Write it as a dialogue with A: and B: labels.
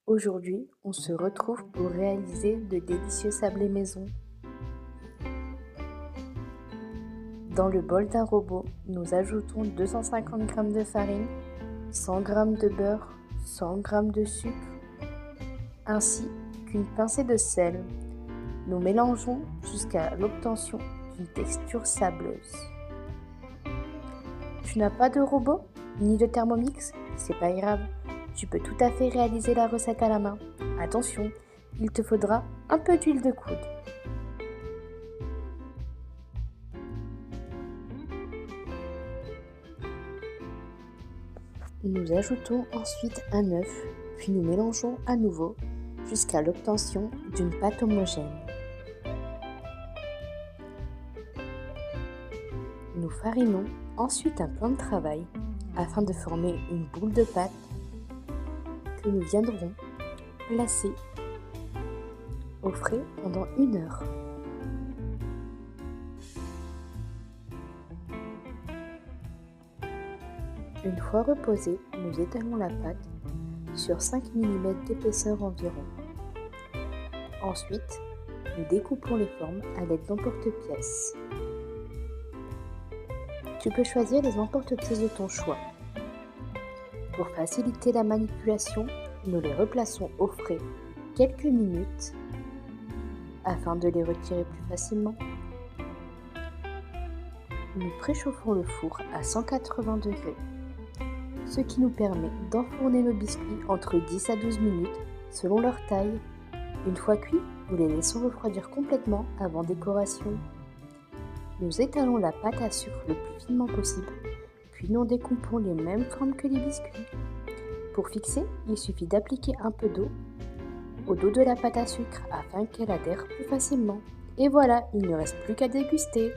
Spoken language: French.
A: Aujourd'hui, on se retrouve pour réaliser de délicieux sablés maison. Dans le bol d'un robot, nous ajoutons 250 g de farine, 100 g de beurre, 100 g de sucre, ainsi qu'une pincée de sel. Nous mélangeons jusqu'à l'obtention d'une texture sableuse. Tu n'as pas de robot ni de Thermomix? C'est pas grave, tu peux tout à fait réaliser la recette à la main. Attention, il te faudra un peu d'huile de coude. Nous ajoutons ensuite un œuf, puis nous mélangeons à nouveau jusqu'à l'obtention d'une pâte homogène. Nous farinons ensuite un plan de travail afin de former une boule de pâte que nous viendrons placer au frais pendant 1 heure. Une fois reposée, nous étalons la pâte sur 5 mm d'épaisseur environ. Ensuite, nous découpons les formes à l'aide d'emporte-pièces. Tu peux choisir les emporte-pièces de ton choix. Pour faciliter la manipulation, nous les replaçons au frais quelques minutes afin de les retirer plus facilement. Nous préchauffons le four à 180 degrés, ce qui nous permet d'enfourner nos biscuits entre 10 à 12 minutes selon leur taille. Une fois cuits, nous les laissons refroidir complètement avant décoration. Nous étalons la pâte à sucre le plus finement possible, puis nous découpons les mêmes formes que les biscuits. Pour fixer, il suffit d'appliquer un peu d'eau au dos de la pâte à sucre afin qu'elle adhère plus facilement. Et voilà, il ne reste plus qu'à déguster.